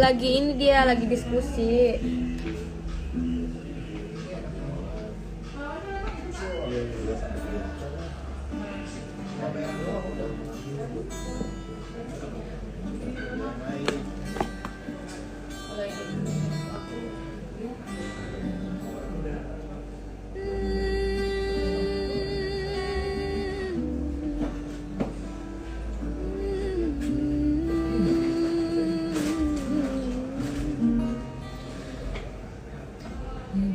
lagi ini, dia lagi diskusi.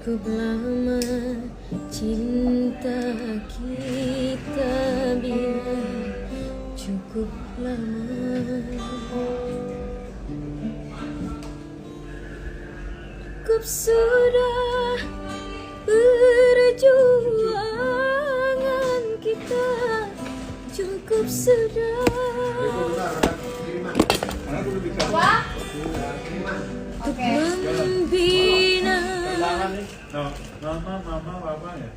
Cukup lama cinta kita biar cukup lama. Cukup sudah perjuangan kita, cukup sudah. Untuk membina. Mama, papa ya?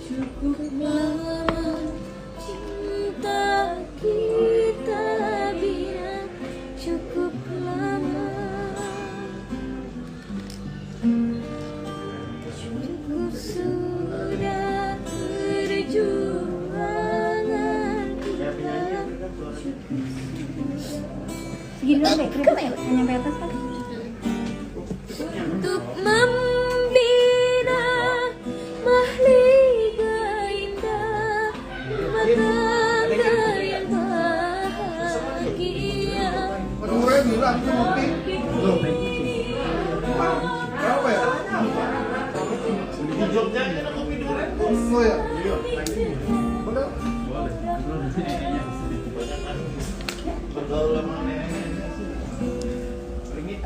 Cukup lama cinta kita biar cukup lama. Cukup sudah perjuangan kita. Segini dulu deh, nyampe atas kan? Untuk membina mahliga indah matangga yang bahagia.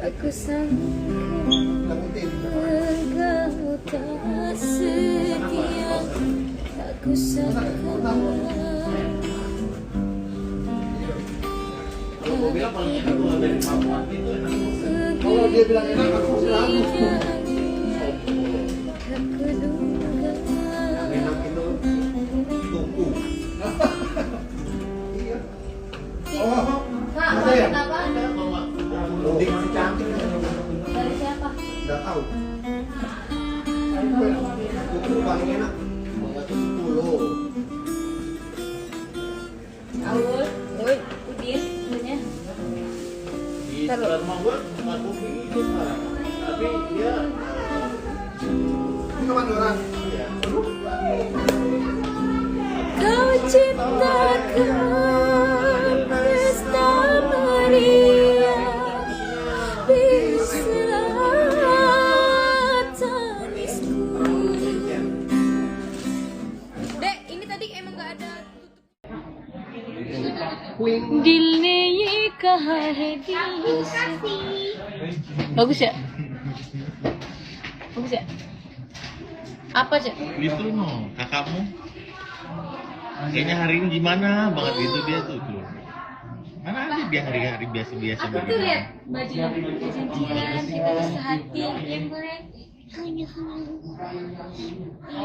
Aku sangka engkau tak setia, aku sangka kalau dia bilang enak aku bilang aku duga enak itu tunggu. Iya. Oh, ada ya? Dia masih cantik. Dari siapa? Nggak tahu. Itu paling enak. Enggak 10. Aul, woi, Udin, sebenarnya. Di rumah gua bukan kopi itu sekarang. Tapi dia Ini kemana orang? kau ciptakan pesta meriah di tangisku. Dek, ini tadi emang gak ada दिल ने ये कहा है दिल से. Bagus ya? Bagus ya? Apa Cek? itu no, kakakmu. Kayaknya hari ini gimana banget gitu dia tuh. Mana ada dia hari-hari biasa-biasa Aku tuh lihat bajunya cincinan, kita sehati, ya boleh.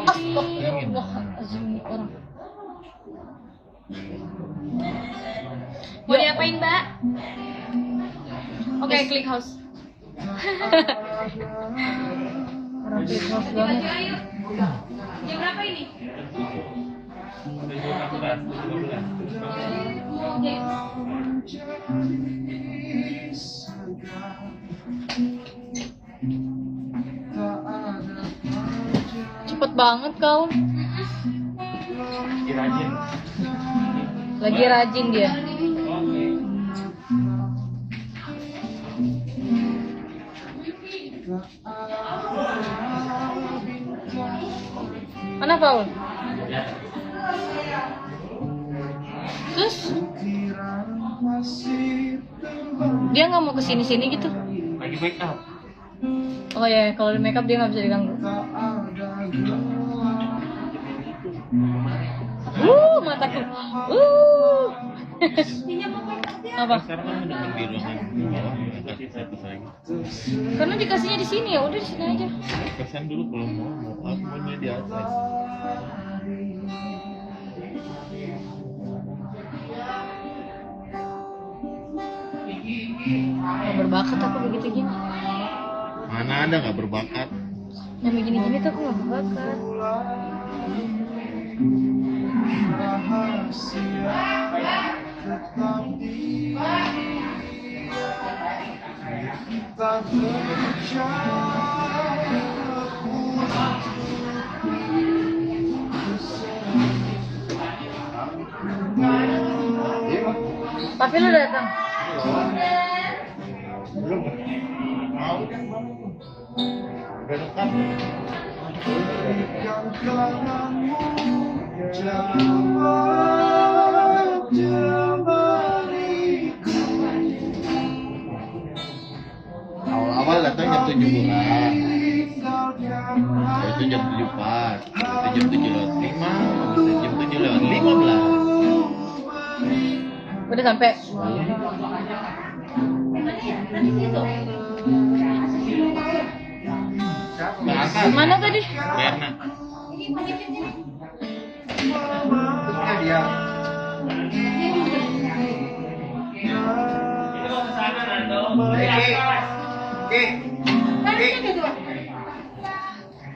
Astagfirullahaladzim orang. Mau diapain, Mbak? Oke, klik house. Orang klik house banget. Ayo. Jam berapa ini? Cepet banget kau. Rajin. Lagi rajin dia. Mana Paul? Terus dia nggak mau kesini-sini gitu. Lagi make up. Oh ya, kalau di makeup dia nggak bisa diganggu. Mataku. Apa? Sekarang kan udah di ruangan bawah, kasih satu lagi. Karena dikasihnya di sini, ya udah di sini aja. Pesan dulu kalau mau aku maunya di atas. Gak berbakat aku begitu gini. Mana ada nggak berbakat? Yang begini-gini tuh aku gak berbakat. Tapi lu datang. Belum. Mau kan mau. Udah dekat. Awal-awal datang jam 7-an. Itu jam 7 pas. Itu jam 7:05. Bisa jam 7:15. Udah sampai. Mana tadi? Berna. Dia.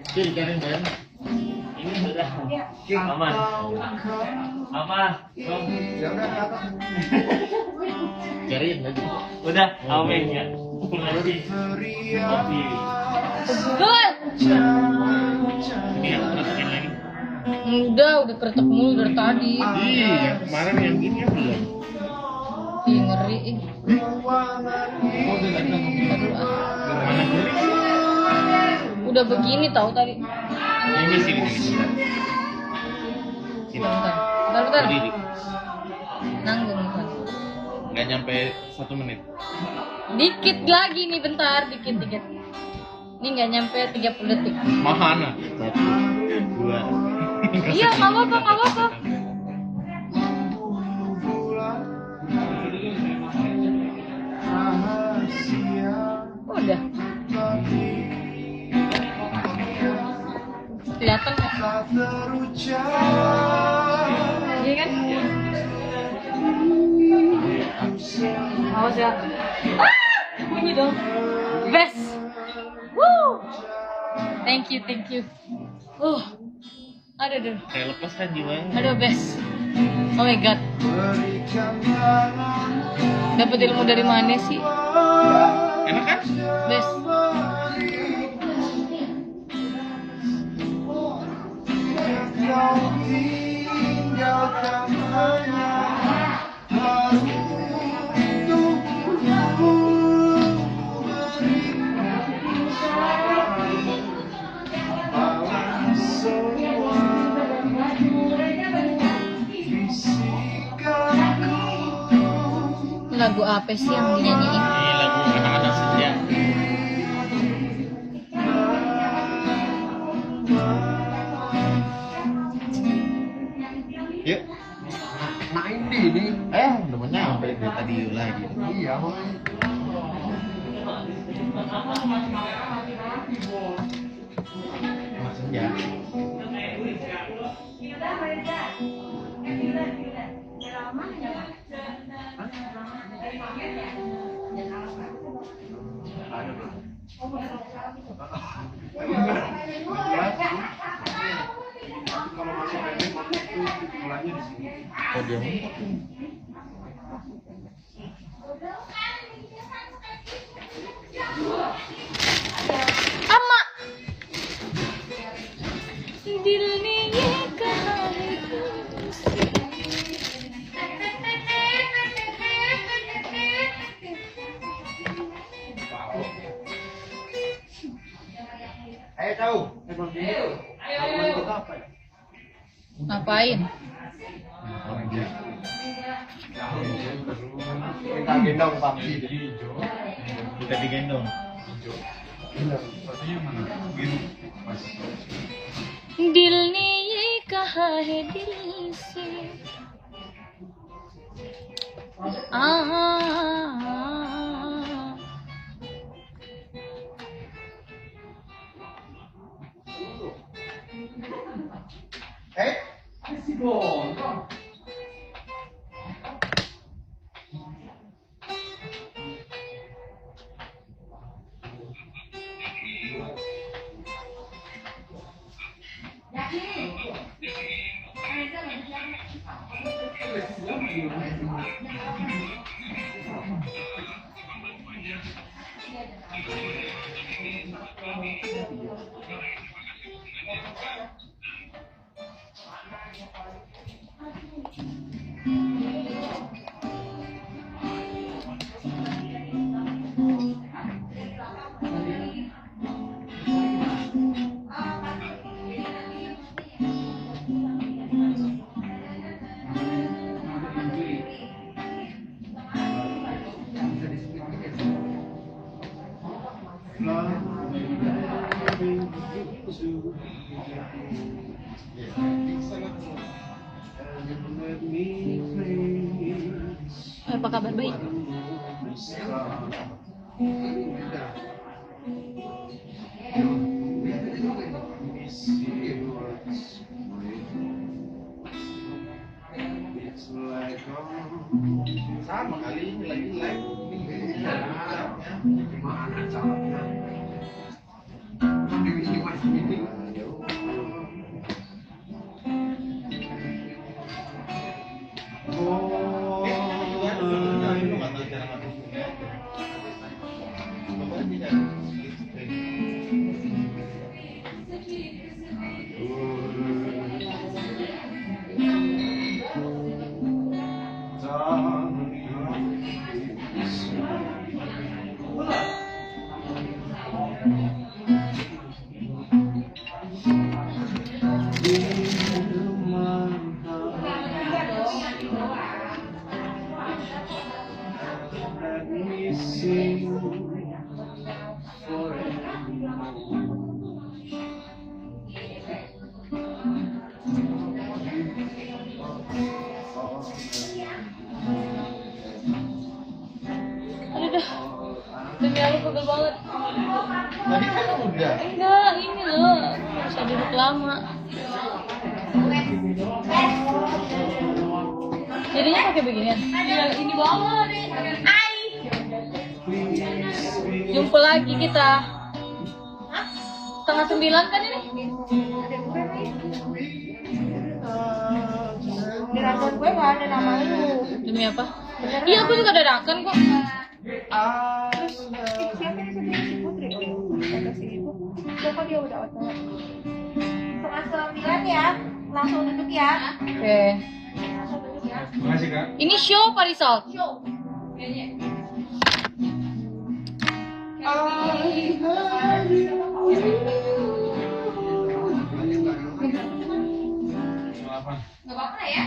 Kiri kanan Berna. Ini sudah aman. Apa? Tom? Cariin lagi. Udah, amin ya. Lagi. Kopi. Gol. Ini yang masukin lagi. Udah keretak mulu dari tadi. Yang kemarin yang gini ya belum. Ih, ngeri. Oh, udah datang. Aduh, Mana gini? udah begini tahu tadi. Ini sini. Sini. Bentar. Berdiri. Nanggung kan. Nggak nyampe 1 menit. Dikit lagi nih, bentar, dikit. Ini nggak nyampe 30 detik. Mahana. 1, 2. Iya, nggak apa-apa. Udah. Kelihatan nggak? Iya kan? Awas ya. Bunyi dong. Best. Woo. Thank you. Aduh. Kayak lepas kan jiwanya. Aduh, best. Oh my god. Dapat ilmu dari mana sih? Enak kan? Best. Lagu apa sih yang dinyanyiin? Ini lagu anak-anak senja. Yuk. Main di ini. Udah mau nyampe dari tadi lagi. Iya, Anak senja. Kalau masih pendek itu mulanya di sini. Oh, dia mau. Ama. दिल ने ये कहा है Tahu. Emang gitu. Kita apa ya? Ngapain? Kita gendong papi. Kita digendong. दिल ने ये कहा है दिल से Apa kabar baik? Sama kali ini lagi live. Gimana caranya? Ini masih ini. Aduh dah, demi aku pegel banget. Tadi kan udah. Enggak, ini loh, bisa duduk lama. Jadinya pakai beginian. Iya, ini banget. Jumpa lagi kita. 8:30 kan ini? Di rapor gue nggak ada nama lu. Demi apa? Iya, aku juga dadakan kok. Siapa ini si Putri? Oh, ada si Ibu. Siapa dia udah otot? 8:30 ya. Langsung duduk ya. Oke. Langsung duduk ya. Makasih Kak. Ini show apa result? Show. Kayaknya. Nggak apa-apa ya.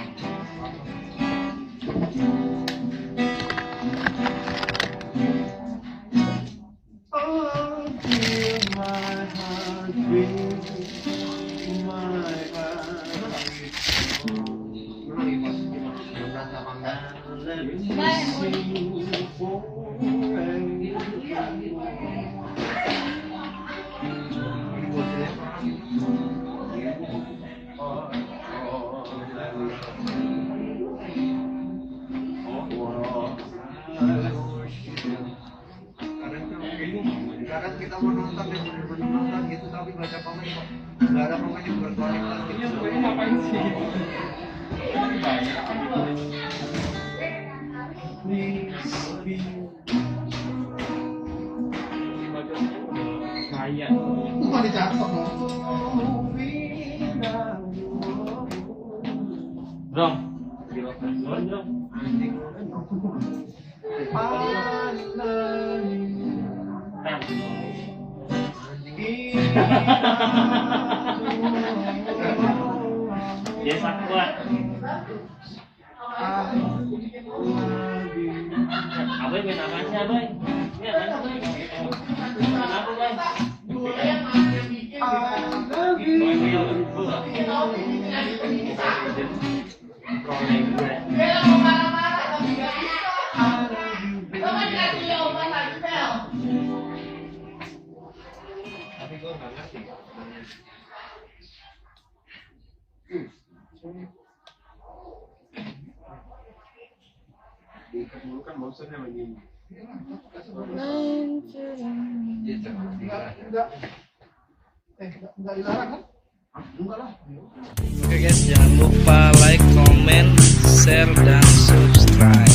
Kadang kita mau nonton yang bener-bener nonton gitu tapi baca komen kok nggak ada komen yang berkualitas gitu. Ini ngapain sih? Kaya. Cuma dicatat dong. Dong. Dong. Dia sakit kuat. Abai main apa sih Abai? Ini apa sih Abai? Kenapa Abai? Tapi gue nggak ngerti. Dulu kan monsternya lagi. Enggak dilarang kan? Enggak lah. Oke guys, jangan lupa like, comment, share, dan subscribe.